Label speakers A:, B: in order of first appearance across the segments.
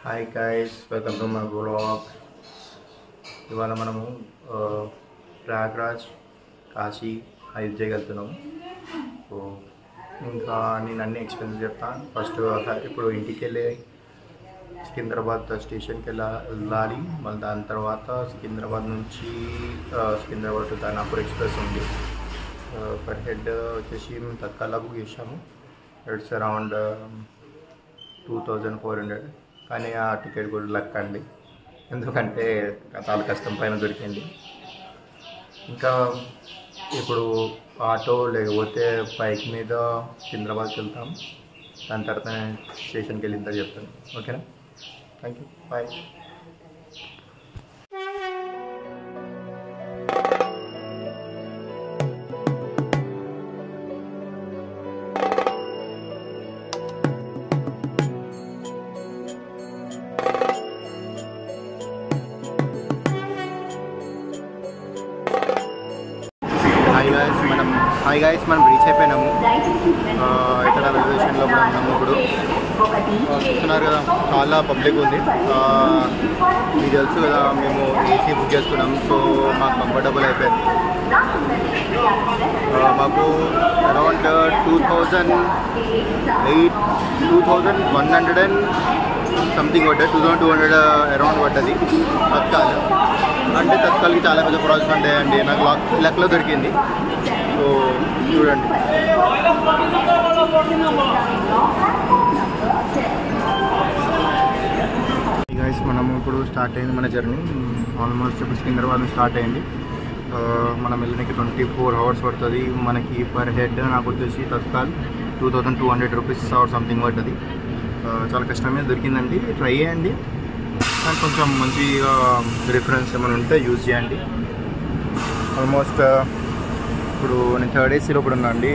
A: Hi guys, welcome to my blog. ఇవాళ మనము ప్రయాగ్రాజ్, కాశీ, అయోధ్యకి వెళ్తున్నాము. సో ఇంకా నేను అన్ని ఎక్స్పెన్సెస్ చెప్తాను. ఫస్ట్ ఇప్పుడు ఇంటికి వెళ్ళి సికింద్రాబాద్ స్టేషన్కి వెళ్ళాలి. మళ్ళీ దాని తర్వాత సికింద్రాబాద్ నుంచి సికింద్రాబాద్ టు దానాపూర్ ఎక్స్ప్రెస్ ఉంది. పర్ హెడ్ వచ్చేసి మేము తత్కాల బుక్ చేసాము. It's around 2400. కానీ ఆ టికెట్ కూడా లక్ అండి, ఎందుకంటే చాలా కష్టం పైన దొరికింది. ఇంకా ఇప్పుడు ఆటో లేకపోతే బైక్ మీద సికింద్రాబాద్కి వెళ్తాం. దాని తర్వాత స్టేషన్కి వెళ్ళిందా చెప్తాను. ఓకేనా? Thank you, bye. Hi guys, మనం రీచ్ అయిపోయినాము. ఇక్కడ రైల్వే స్టేషన్లో ఉన్నాము. ఇప్పుడు చూస్తున్నారు కదా, చాలా పబ్లిక్ ఉంది. మీకు తెలుసు కదా, మేము ఏసీ బుక్ చేసుకున్నాం. సో మాకు కంఫర్టబుల్ అయిపోయింది. మాకు అరౌండ్ 2100 సంథింగ్ పడ్డది. 2200 అరౌండ్ పడ్డది తత్కాల్. అంటే తత్కాల్కి చాలా పెద్ద ప్రాసెస్ ఉంటాయండి. నాకు లక్లో దొరికింది. సో చూడండి. గైస్, మనము ఇప్పుడు స్టార్ట్ అయింది మన జర్నీ. ఆల్మోస్ట్ ఇప్పుడు సికింద్రాబాద్ నుంచి స్టార్ట్ అయింది. మనం వెళ్ళడానికి 24 hours పడుతుంది. మనకి పర్ హెడ్ నాకు వచ్చేసి తత్కాల్ 2200 రూపీస్ ఆర్ సంథింగ్ పడుతుంది. చాలా కష్టమే దొరికిందండి. ట్రై చేయండి, కానీ కొంచెం మంచిగా రిఫరెన్స్ ఏమైనా ఉంటే యూజ్ చేయండి. ఆల్మోస్ట్ ఇప్పుడు నేను 3rd ACలో కూడా ఉన్నా అండి.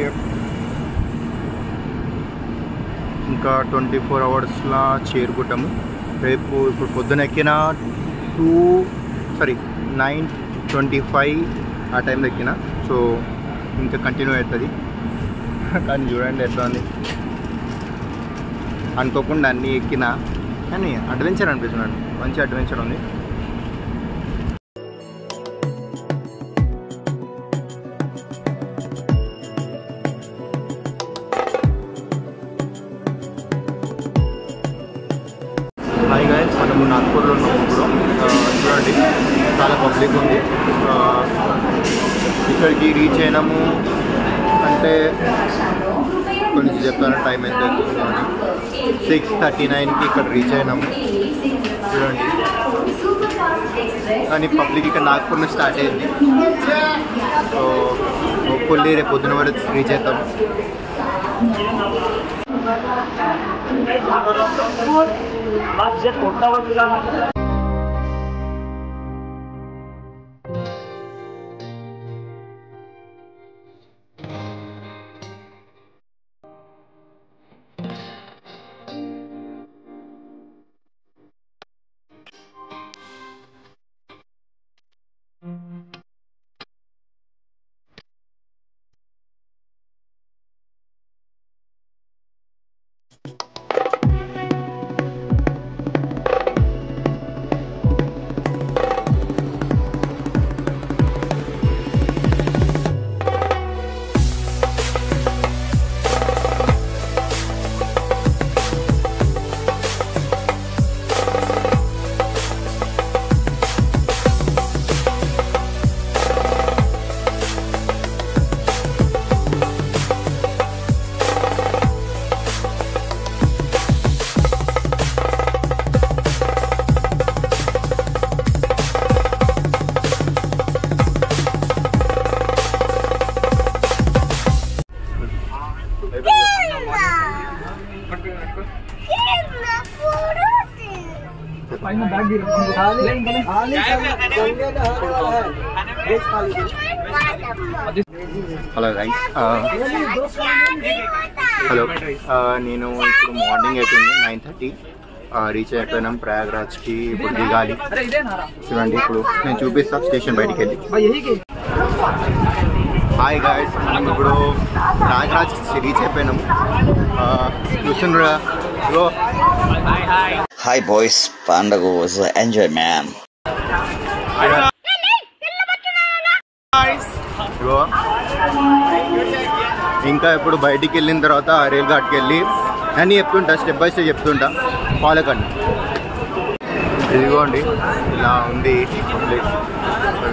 A: ఇంకా 24 hours చేరుకుంటాము. రేపు ఇప్పుడు పొద్దున ఎక్కిన 9:25 ఆ టైంలో ఎక్కిన. సో ఇంకా కంటిన్యూ అవుతుంది. కానీ చూడండి ఎట్లా ఉంది. అనుకోకుండా అన్నీ ఎక్కిన, కానీ అడ్వెంచర్ అనిపిస్తున్నాడు. మంచి అడ్వెంచర్ ఉంది. హాయ్ గైస్, మనము నాగ్పూర్లో ఉన్నాము. ఇప్పుడు చూడండి, చాలా పబ్లిక్ ఉంది. ఇక్కడికి రీచ్ అయినాము అంటే కొంచెం చెప్తాను టైం ఎంత అవుతుందో అని. 6:39కి ఇక్కడ రీచ్ అయినాము. చూడండి, కానీ పబ్లిక్ ఇక్కడ నాగ్పూర్ నుంచి స్టార్ట్ అయింది. సో హోప్ఫుల్లీ రేపు పొద్దున వరకు రీచ్ అవుతాం. Hello guys, hello. నేను ఇప్పుడు మార్నింగ్ అవుతుంది 9:30. రీచ్ అయిపోయినాం ప్రయాగ్రాజ్కి. ఇప్పుడు దిగాలి. చూడండి, ఇప్పుడు నేను చూపిస్తాను స్టేషన్ బయటికి వెళ్ళి. హాయ్ గాయస్, మనం ఇప్పుడు ప్రయాగ్రాజ్ రీచ్ అయిపోయినాము. చూస్తున్నారు బ్రో.
B: Hi boys, పండగ was enjoy man.
A: ఇంకా ఇప్పుడు బయటికి వెళ్ళిన తర్వాత రైల్ ఘాట్కి వెళ్ళి అన్నీ చెప్తుంటా, స్టెప్ బై స్టెప్ చెప్తుంటా, ఫాలో కండి. ఇదిగోండి ఇలా ఉంది ప్లేస్,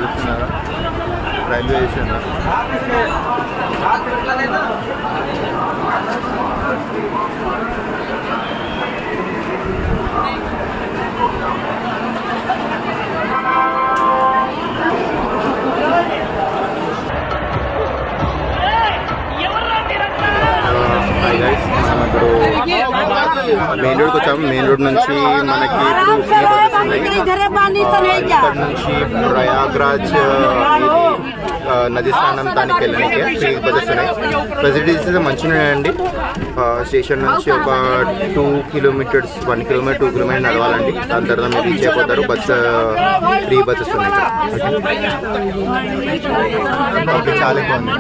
A: చూస్తున్నారా, రైల్వే స్టేషన్. ఇప్పుడు మెయిన్ రోడ్కి వచ్చాము. మెయిన్ రోడ్ నుంచి మనకి ఇక్కడ నుంచి ప్రయాగ్రాజ్ నది స్నానం దానికి వెళ్ళడానికి ఫ్రీ బస్సెస్ ఉన్నాయి. ఫెసిలిటీస్ మంచిగా ఉన్నాయండి. స్టేషన్ నుంచి ఒక 2 కిలోమీటర్స్ 1 కిలోమీటర్ 2 కిలోమీటర్ నడవాలండి. దాని తర్వాత మీరు రీచ్ అయిపోతారు. ఫ్రీ బస్సెస్ ఉన్నాయి ఇక్కడ. చాలా బాగుంది.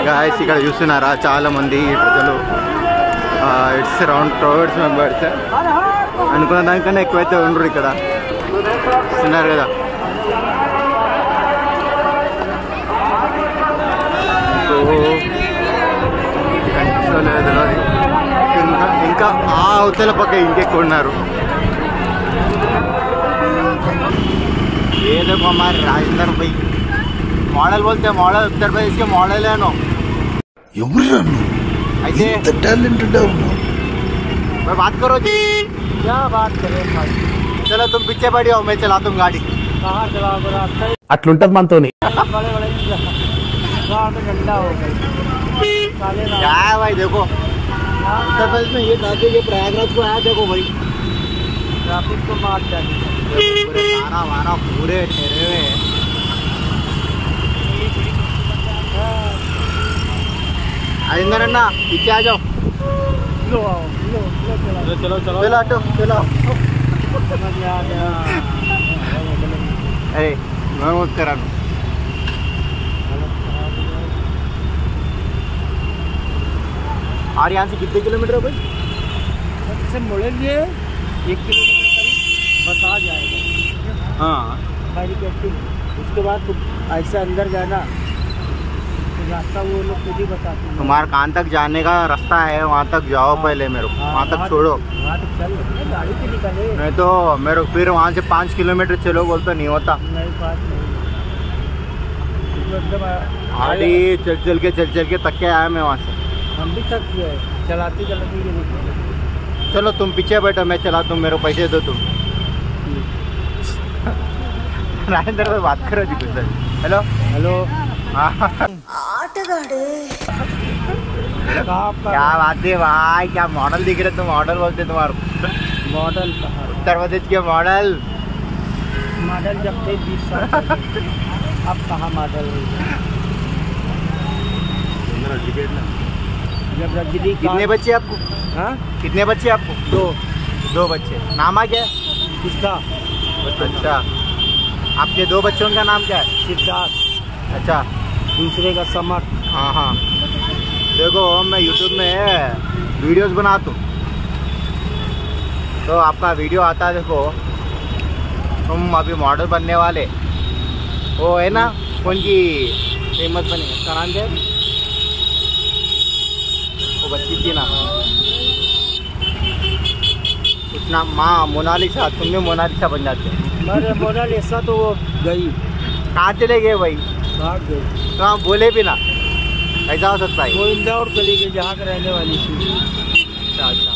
A: గాయస్ ఇక్కడ చూస్తున్నారా చాలా మంది ప్రజలు. It's around 12 members. అనుకున్న దానికన్నా ఎక్కువైతే ఉండరు ఇక్కడ. చూస్తున్నారు కదా. ఇంకా ఆ అవతల పక్క ఇంకెక్కువ ఉన్నారు. ये देखो हमारे राजेंद्र भाई मॉडल बोलते हैं. मॉडल उत्तर प्रदेश के मॉडल है नो. ऐसे टैलेंटेड है मैं बात करो जी. क्या बात करें भाई. चलो तुम पीछे बैठी हो, मैं चला तुम गाड़ी. कहाँ चला
C: అట్లుంటది మనతోని.
A: क्या है भाई. देखो उत्तर प्रदेश में ये ये प्रयागराज को आया. देखो भाई ट्रैफिक को मार जाए वारा पूरे ठहरे हुए. आइंदर अन्ना पीछे आ जाओ. चलो चलो चलो ऑटो चलो. अरे मैं मत करा. और यहाँ से कितने किलोमीटर है भाई. से मुड़ेंगे 1 किलोमीटर बस आ जाएगा. हाँ उसके बाद तुम ऐसे अंदर जाना तो रास्ता वो लोग खुद ही बताते हैं. तुम्हारा कहाँ तक जाने का रास्ता है वहाँ तक जाओ. पहले मेरे को वहाँ तक छोड़ो. वहाँ तक चल गाड़ी से निकले. नहीं तो मेरे फिर वहाँ से 5 किलोमीटर चलो बोल तो नहीं होता. नहीं 5 नहीं. गाड़ी चल के तक के आया मैं वहाँ से. हम भी थक गए चलाते चलाते. चलो तुम पीछे बैठो, मैं चला. तुम मेरे को पैसे दो तुम. राजेंद्र भाई बात करो जी कुछ. Hello hello. क्या बात है भाई. क्या मॉडल दिख रहे तुम. मॉडल बोलते तुम्हारे. मॉडल उत्तर प्रदेश के मॉडल जब थे 20 साल. अब कहाँ मॉडल. कितने बच्चे आपको. हाँ कितने बच्चे आपको. 2 बच्चे. नाम आ क्या किसका. अच्छा आपके 2 बच्चों का नाम क्या है. सिद्धार्थ. अच्छा दूसरे का समर. हाँ हाँ देखो मैं YouTube में वीडियोस बनाता हूँ तो आपका वीडियो आता है. देखो तुम अभी मॉडल बनने वाले वो है ना. कौन की फेमस बने उसका नाम क्या है. वो बच्ची थी ना कुछ नाम. माँ मोनालिसा. तुमने मोनालिसा बन जाते. अरे मोनालिसा तो वो गई. कहाँ चले गए भाई. भाग गए. कहाँ बोले भी ना. ऐसा हो सकता है. वो इंदौर चली गई जहाँ के रहने वाली थी. अच्छा अच्छा.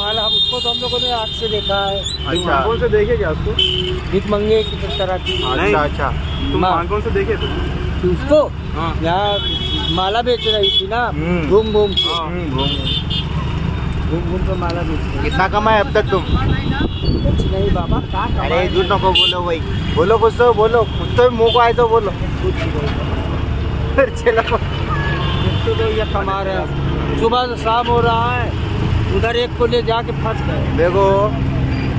A: हम उसको तो हम लोगों ने आँख से देखा है. अच्छा कौन से देखे क्या उसको. भीख मंगे की तरह की. अच्छा अच्छा तुम कौन से देखे थे उसको. यहाँ माला बेच रही थी ना. घूम घूम
D: घूम घूम के माला बेचते हैं।
A: कितना कमाए अब तक तुम?
D: कुछ नहीं बाबा, कहाँ
A: अरे
D: कमाए?
A: झूठ नको बोलो भाई, बोलो कुछ तो मुंह को आए तो बोलो।
D: कुछ नहीं।
A: चलो
D: तो ये कमा रहे हैं, सुबह से शाम हो रहा है, उधर एक को ले जाके फंस गए।
A: देखो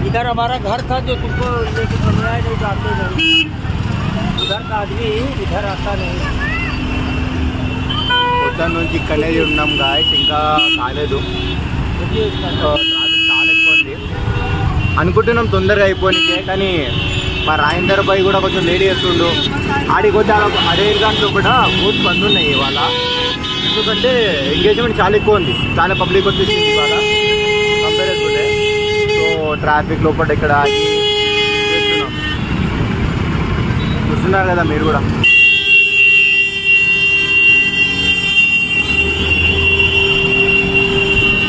D: इधर हमारा घर था जो तुमको लेके चले आए, नहीं जाते नहीं, उधर का आदमी इधर आता नहीं।
A: పొద్దున్న నుంచి ఇక్కడే ఉన్నాం గాయస్, ఇంకా కాలేదు.
D: देखिए इसका
A: ట్రాఫిక్ చాలా ఎక్కువ ఉంది. అనుకుంటున్నాం తొందరగా అయిపోయినాకే, కానీ మా రాయిందర్ బాయ్ కూడా కొంచెం లేడీ చేస్తుండు. ఆడికి వచ్చి అదే దాంట్లో కూడా బూత్ బంద్ ఉన్నాయి ఇవాళ, ఎందుకంటే ఎంగేజ్మెంట్ చాలా ఎక్కువ ఉంది, చాలా పబ్లిక్ వచ్చేసింది ఇవాళ కంపారిజన్. సో ట్రాఫిక్ లోపల ఇక్కడ ఆగి చేస్తున్నాం. చూస్తున్నారు కదా మీరు కూడా.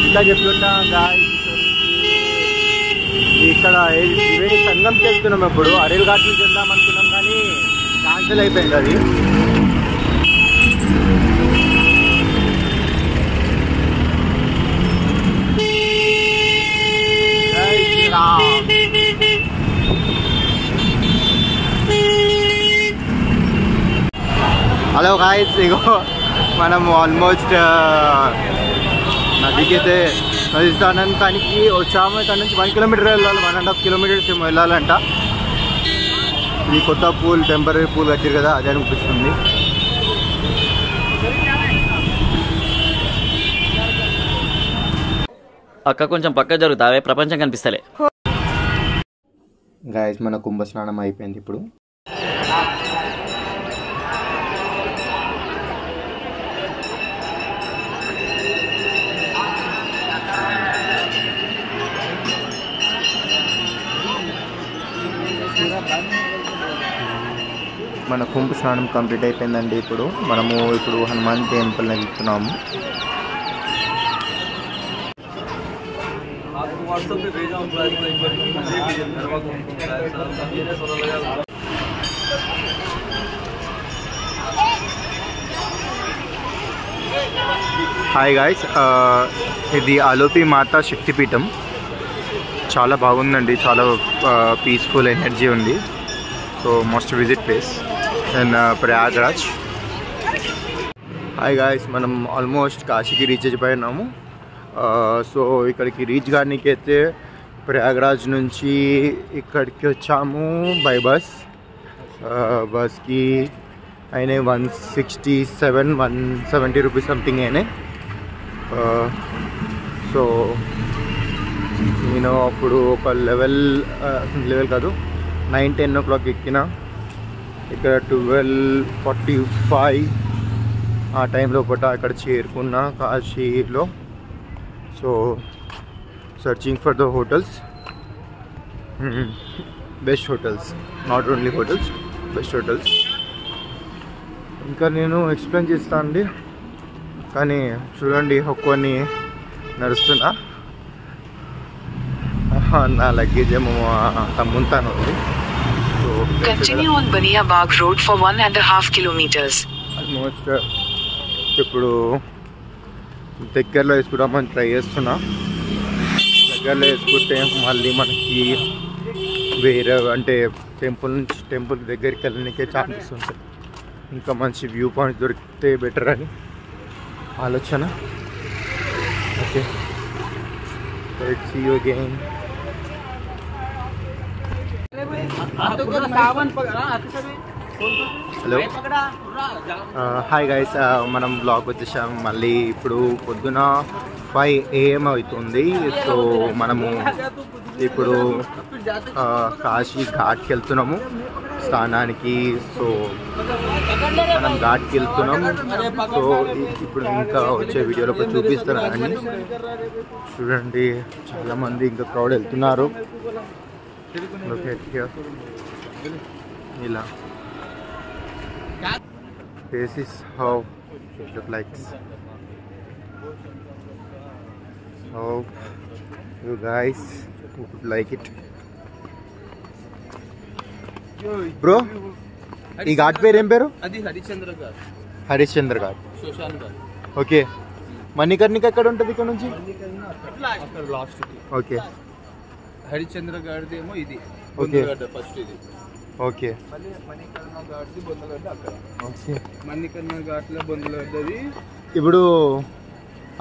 A: ఇంకా చెప్తున్నా గాయస్, ఇక్కడ త్రివేణి సంగం చేస్తున్నాం. ఇప్పుడు అరేల్ ఘాట్ నుంచి వెళ్దాం అనుకున్నాం కానీ క్యాన్సిల్ అయిపోయింది అది. జై శ్రీరామ్. హలో గాయస్, ఇగో మనం ఆల్మోస్ట్ నదికైతే నది స్థానానికి వచ్చాము. ఇక్కడ నుంచి 1 కిలోమీటర్ వెళ్ళాలి, 1.5 కిలోమీటర్స్ ఏమో వెళ్ళాలంట. ఇది కొత్త పూల్, టెంపరీ పూల్ కట్టారు కదా, అదే అనిపిస్తుంది.
E: అక్క కొంచెం పక్క జరుగుతావే, ప్రపంచం కనిపిస్తలే.
A: గాయస్ మన కుంభ స్నానం అయిపోయింది ఇప్పుడు. మన కుంభ స్నానం కంప్లీట్ అయిపోయిందండి. ఇప్పుడు మనము హనుమాన్ టెంపుల్ వెళ్తున్నాము. హాయ్ గాయస్, ఇది అలోపి మాతా శక్తిపీఠం. చాలా బాగుందండి, చాలా పీస్ఫుల్ ఎనర్జీ ఉంది. So must visit place in Prayagraj. Hi guys, మనం ఆల్మోస్ట్ కాశీకి రీచ్ అయిపోయినాము. సో ఇక్కడికి రీచ్ కానీకి అయితే ప్రయాగ్రాజ్ నుంచి ఇక్కడికి వచ్చాము బై బస్. బస్కి అయినాయి 170 రూపీస్ సంథింగ్ అయినాయి. సో నేను అప్పుడు ఒక లెవెల్ కాదు 9-10 o'clock ఎక్కిన. ఇక్కడ 12:45 ఆ టైంలో పూట ఇక్కడ చేరుకున్న కాశీలో. So searching for the hotels, best hotels, not only hotels, best hotels. ఇంకా నేను ఎక్స్ప్లెయిన్ చేస్తాను అండి, కానీ చూడండి ఒక్కొని నడుస్తున్నా. నా లగేజ్ ఏమో తమ్ముతాను ఉంది. So
F: Continue on Bania Bagh Road for 1.5 kilometers.
A: Almost ఇప్పుడు దగ్గరలో వేసుకుందామని ట్రై చేస్తున్నా. దగ్గరలో వేసుకుంటే మళ్ళీ మనకి వేరే అంటే టెంపుల్ దగ్గరికి వెళ్ళడానికే ఛాన్సెస్ ఉంటాయి. ఇంకా మంచి వ్యూ పాయింట్స్ దొరికితే బెటర్ అని ఆలోచన. Okay, let's see you again. Hello, hi guys, మనం బ్లాగ్ వచ్చేసాం మళ్ళీ. ఇప్పుడు పొద్దున 5 AM అవుతుంది. సో మనము ఇప్పుడు కాశీ ఘాట్కి వెళ్తున్నాము స్నానానికి. సో మనం ఘాట్కి వెళ్తున్నాం. సో ఇప్పుడు ఇంకా వచ్చే వీడియోలో చూపిస్తాను అండి. చూడండి చాలామంది ఇంకా క్రౌడ్ వెళ్తున్నారు. ఇలా this is how it looks like. Hope you guys would like it. Bro, ఈ ఘాట్ పేరు ఏం పేరు?
D: అది హరిశ్చంద్ర ఘాట్.
A: హరిశ్చంద్ర ఘాట్.
D: శ్మశాన్ ఘాట్.
A: ఓకే, మణికర్ణిక ఎక్కడ ఉంటుంది ఇక్కడ నుంచి?
G: అక్కడ లాస్ట్
A: ఓకే.
G: హరిశ్చంద్ర గారిది ఏమో ఇది
A: ఓకే
G: ఫస్ట్ ఇది.
A: ఓకే.
G: మళ్ళీ మణికర్ణ ఘాట్ది బొందగడ్డ అక్కడ.
A: ఓకే.
G: మణికర్ణ ఘాట్లో బొందగడ్డది.
A: ఇప్పుడు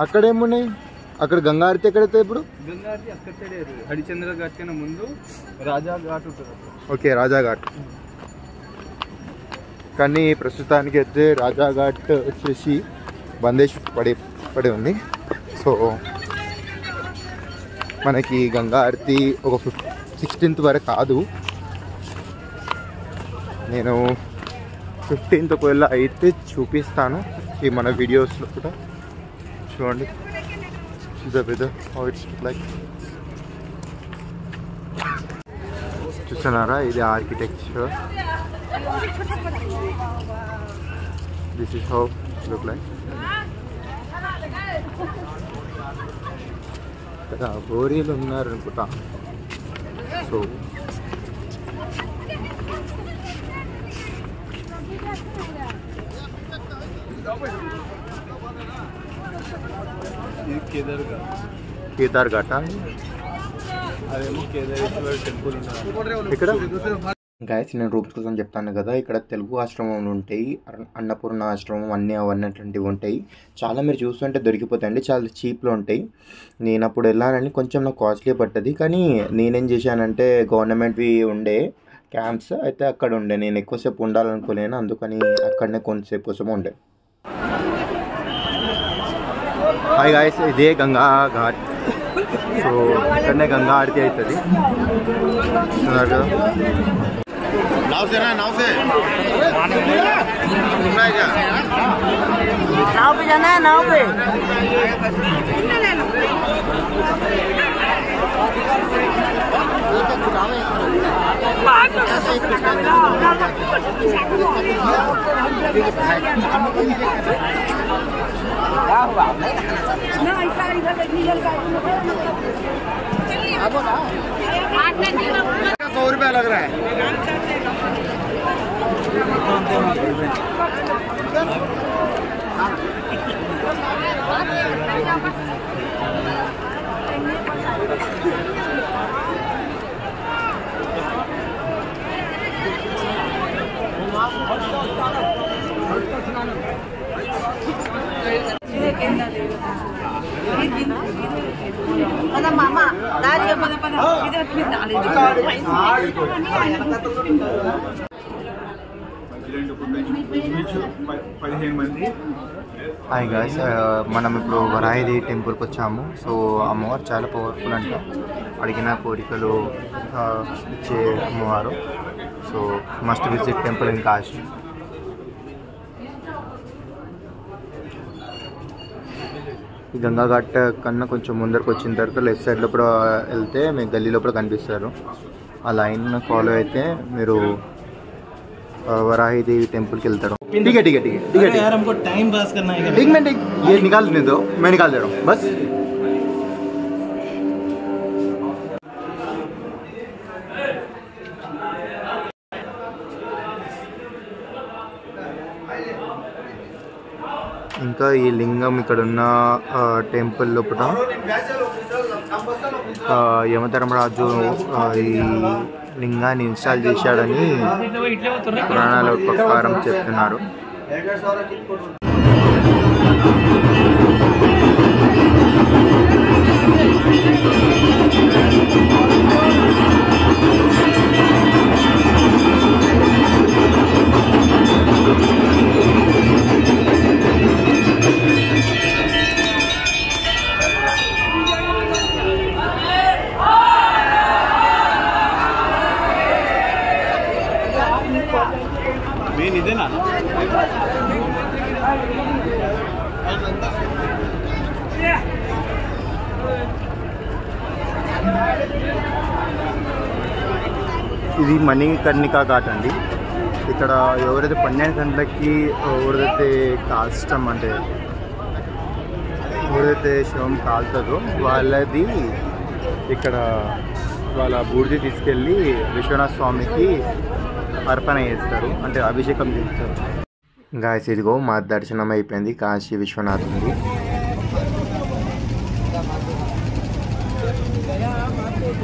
A: అక్కడ ఏమున్నాయి? అక్కడ గంగా ఆరతి ఎక్కడైతే ఇప్పుడు?
G: గంగా ఆరతి అక్కడ సైడ్ హరిశ్చంద్ర ఘాట్ కన్నా ముందు రాజా ఘాట్ ఉంటుంది.
A: ఓకే, రాజాఘాట్. కానీ ప్రస్తుతానికి అయితే రాజాఘాట్ వచ్చేసి బందేష్ పడి ఉంది. సో మనకి గంగా ఆరతి ఒక 16th వరకు కాదు. నేను 15th ఒకవేళ అయితే చూపిస్తాను ఈ మన వీడియోస్లో కూడా. చూడండి చూస్తున్నారా, ఇది architecture. This is how look like. కదా బోరీలు ఉన్నారు అనుకుంటా. సో కేదార్ ఘాట్
G: అదేమో కేదారేశ్వర టెంపుల్
A: ఇక్కడ. గాయస్, నేను రూమ్స్ కోసం చెప్తాను కదా, ఇక్కడ తెలుగు ఆశ్రమం ఉంటాయి, అన్నపూర్ణ ఆశ్రమం అవన్నీ అట్లాంటివి ఉంటాయి. చాలా మీరు చూస్తుంటే దొరికిపోతాయండి, చాలా చీప్లో ఉంటాయి. నేను అప్పుడు వెళ్ళానని కొంచెం నాకు కాస్ట్లీ పడ్డది. కానీ నేనేం చేశానంటే గవర్నమెంట్వి ఉండే క్యాంప్స్ అయితే అక్కడ ఉండే. నేను ఎక్కువసేపు ఉండాలనుకోలేను, అందుకని అక్కడనే కొంతసేపు కోసం ఉండే. హాయ్ గాయస్, ఇదే గంగా ఘాట్. సో ఇక్కడనే గంగా ఆరతి అవుతుంది. नाव से ना, नाव से घूमना है क्या?
D: नाव पे जाना है, नाव पे।
A: ₹100 लग रहा है.
H: मामा
A: హాయ్ గాయ్స్, మనం ఇప్పుడు వరాహిదేవి టెంపుల్కి వచ్చాము. సో అమ్మవారు చాలా పవర్ఫుల్ అంట, అడిగిన కోరికలు ఇచ్చే అమ్మవారు. So must visit temple in Kashi. ఈ గంగా ఘాట్ కన్నా కొంచెం ముందరకు వచ్చిన తర్వాత లెఫ్ట్ సైడ్ లోపల వెళ్తే మీకు గల్లీ లోపల కనిపిస్తారు. ఆ లైన్ ఫాలో అయితే మీరు वराही टेम्पल के వెళ్తారు. ठीक है ठीक है ठीक है ठीक है यार, हमको टाइम पास करना है. एक मिनट, ये निकालने दो, मैं निकाल दे रहा हूँ बस. ఇంకా ఈ లింగం ఇక్కడ ఉన్న టెంపుల్ లోపల యమధర్మరాజు ఈ లింగాన్ని ఇన్స్టాల్ చేశాడని పురాణాల ప్రకారం చెప్తున్నారు. ఇది మణికర్ణిక ఘాట్ అండి. ఇక్కడ ఎవరైతే 12 గంటలకి ఎవరైతే కాష్టం అంటే ఎవరైతే శవం కాలుతుందో వాళ్ళది ఇక్కడ వాళ్ళ బూడిది తీసుకెళ్ళి విశ్వనాథ స్వామికి అర్పణ చేస్తారు, అంటే అభిషేకం చేస్తారు. గాయస్, ఇదిగో మా దర్శనం అయిపోయింది కాశీ విశ్వనాథుడి.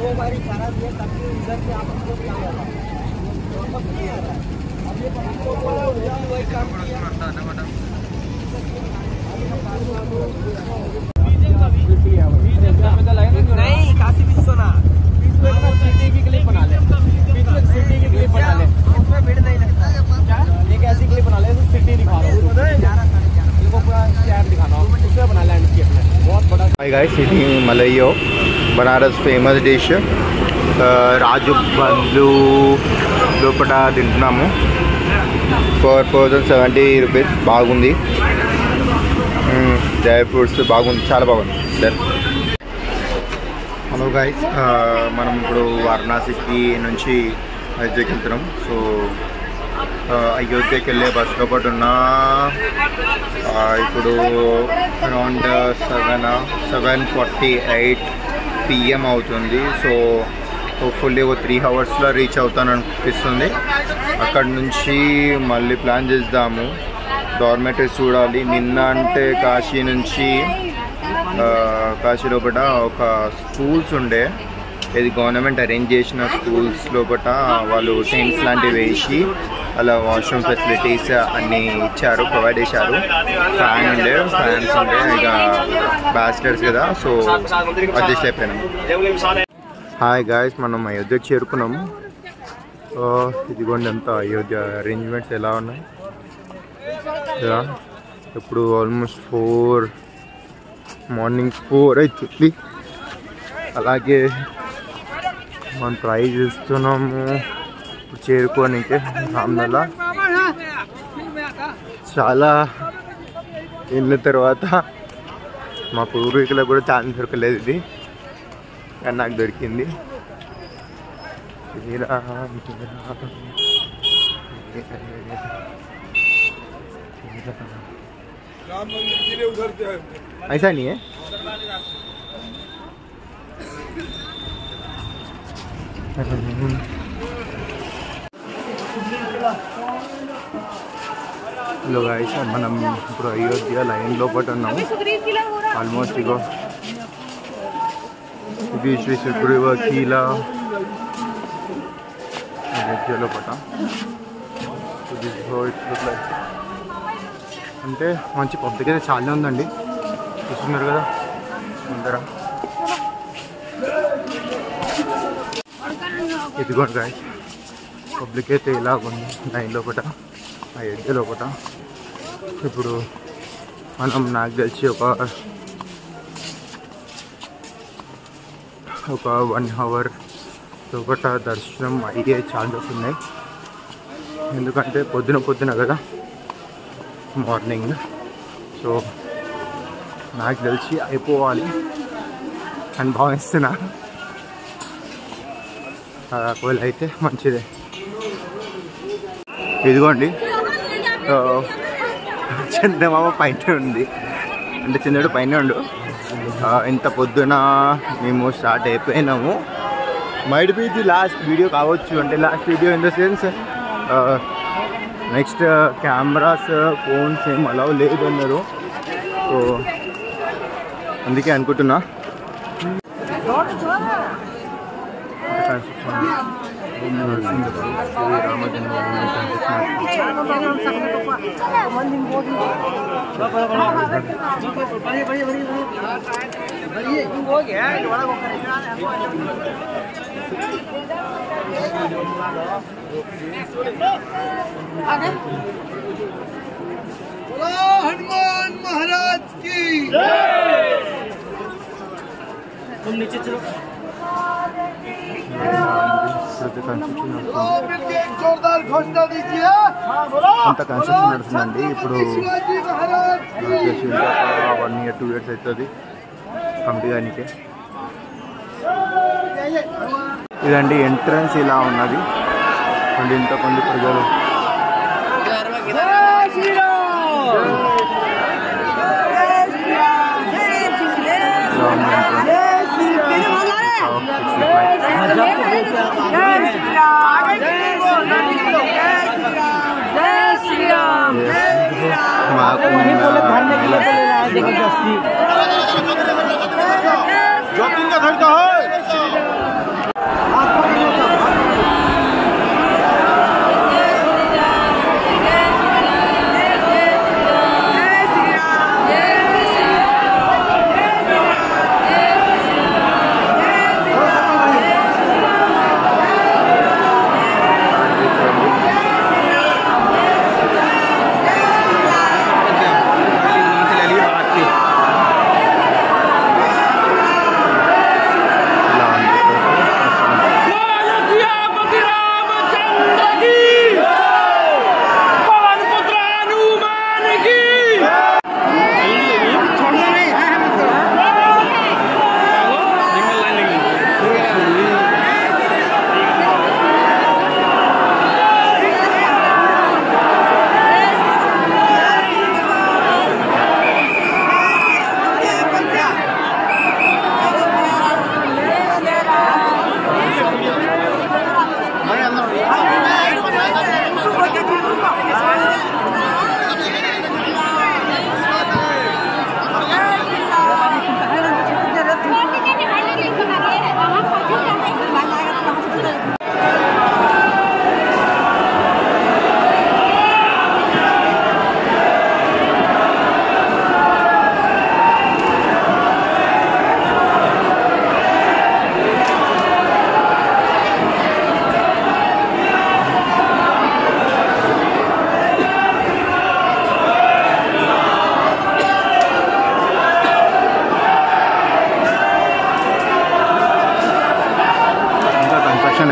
D: दो बारी चारा दिया ताकि उधर से आपको वापस नहीं आ रहा है। अब ये वही काम नहीं काशी बीच सोना सिटी की क्लिप बना ले, सिटी की क्लिप बना ले, उसमें भीड़ नहीं लगता। एक ऐसी क्लिप बना ले सिटी दिखा रहा हूँ, इनको पूरा शहर दिखाना हो, उसमें बना लैंडस्केप में बहुत बड़ा।
A: हाय गाइस, ఇది మలయ్యో బనారస్ ఫేమస్ డిష్ రాజు బండ్లు లోపల తింటున్నాము. Per person 70 rupees. బాగుంది, డ్రై ఫ్రూట్స్ బాగుంది, చాలా బాగుంది సార్. హలో గాయస్, మనం ఇప్పుడు వారణాసికి నుంచి అయోధ్యకి వెళ్తున్నాం. సో అయోధ్యకి వెళ్ళే బస్సులో పాటు ఉన్న ఇప్పుడు అరౌండ్ 7:48 PM అవుతుంది. సో హోప్ఫుల్లీ ఒక 3 అవర్స్లో రీచ్ అవుతాను అనిపిస్తుంది. అక్కడ నుంచి మళ్ళీ ప్లాన్ చేద్దాము, డార్మెటరీస్ చూడాలి. నిన్న అంటే కాశీ నుంచి కాశీ లోపల ఒక స్కూల్స్ ఉండే, ఇది గవర్నమెంట్ అరేంజ్ చేసిన స్కూల్స్ లోపల వాళ్ళు టెంట్స్ లాంటివి వేసి అలా వాష్రూమ్ ఫెసిలిటీస్ అన్నీ ఇచ్చారు, ప్రొవైడ్ చేశారు. ఫ్యాన్స్ ఉండే, ఇక బ్యాచిలర్స్ కదా, సో అడ్జస్ట్ అయిపోయినాము. హాయ్ గాయస్, మనం అయోధ్యకి చేరుకున్నాము. ఇదిగోండి అంతా అయోధ్య అరేంజ్మెంట్స్ ఎలా ఉన్నాయి. ఇప్పుడు ఆల్మోస్ట్ మార్నింగ్ 4 అవుతుంది. అలాగే మనం ట్రై చేస్తున్నాము చేరుకోనికి రామ్నల్లా. చాలా ఏళ్ళ తర్వాత మా పూర్వీకులకు కూడా ఛాన్స్ దొరకలేదు ఇది, కానీ నాకు దొరికింది. ऐसा नहीं है. హలో గాయ్స్, మనం ఇప్పుడు అయోధ్య లైన్ లోపల ఉన్నాము. ఆల్మోస్ట్ ఇగో ఇది శ్రీ సుగ్రీవ కీల అయోధ్య లోపల. అంటే మంచి పబ్లిక్ అయితే చాలా ఉందండి, చూస్తున్నారు కదా అందరూ. ఇదిగోండి గాయస్, పబ్లిక్ అయితే ఇలా ఉంది లైన్ లోపల అయోధ్య లోపల. ఇప్పుడు మనం నాకు తెలిసి ఒక 1 అవర్ లోపల దర్శనం అయ్యే ఛాన్సెస్ ఉన్నాయి. ఎందుకంటే పొద్దున కదా మార్నింగ్, సో నాకు తెలిసి అయిపోవాలి అని భావిస్తున్నా. ఒకవేళ అయితే మంచిదే. ఇదిగోండి చందమామ పైన ఉంది, అంటే చంద్రుడు పైన ఉండు. ఇంత పొద్దున మేము స్టార్ట్ అయిపోయినాము. మైడ్ బి ఇది లాస్ట్ వీడియో కావచ్చు, అంటే last video in the sense next cameras phones ఏం అలౌ లేదు అన్నారు. సో అందుకే అనుకుంటున్నా.
D: हनुमान महाराज की तुम नीचे चलो. जोरदार घोषणा दीजिए.
A: అంత కన్స్ట్రక్షన్ నడుస్తుందండి. ఇప్పుడు 1 year 2 years అవుతుంది కంప్లీట్ అయ్యానికి. ఇదండి ఎంట్రన్స్ ఇలా ఉన్నది. అండ్ ఇంతమంది ప్రజలు మాకు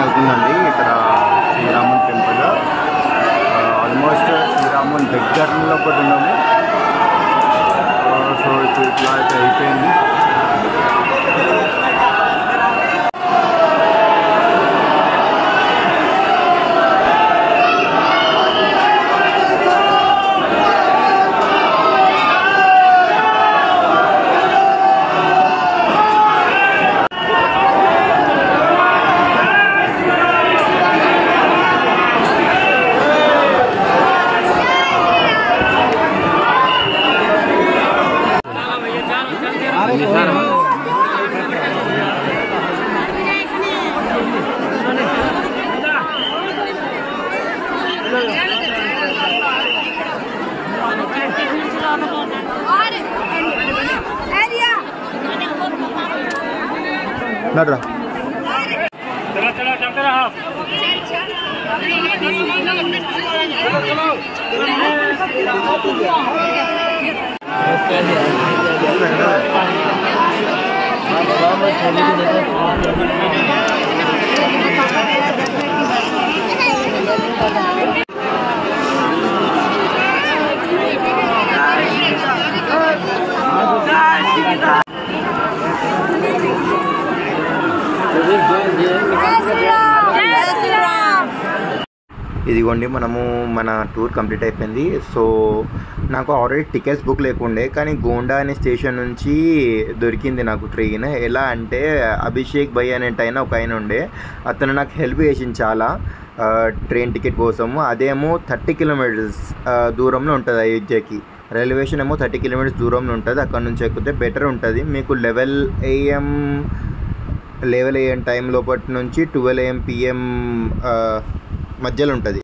A: అవుతుందండి ఇక్కడ శ్రీరాముని టెంపుల్. ఆల్మోస్ట్ శ్రీరాముని దగ్గరలో ఒకటి ఉన్నాము. సో ఇట్లా అయితే అయిపోయింది. నడరా ఇదిగోండి మనము మన టూర్ కంప్లీట్ అయిపోయింది. సో నాకు ఆల్రెడీ టికెట్స్ బుక్ లేకుండే, కానీ గోండా అనే స్టేషన్ నుంచి దొరికింది నాకు ట్రైన్. ఎలా అంటే అభిషేక్ భయ్ అనేటైన ఒక ఆయన ఉండే, అతను నాకు హెల్ప్ చేసింది చాలా ట్రైన్ టికెట్ కోసము. అదేమో 30 కిలోమీటర్స్ దూరంలో ఉంటుంది అయోధ్యకి. రైల్వే స్టేషన్ ఏమో 30 కిలోమీటర్స్ దూరంలో ఉంటుంది. అక్కడ నుంచి ఎక్కితే బెటర్ ఉంటుంది. మీకు 11 AM టైం లోపటి నుంచి 12 AM PM మధ్యలో ఉంటుంది.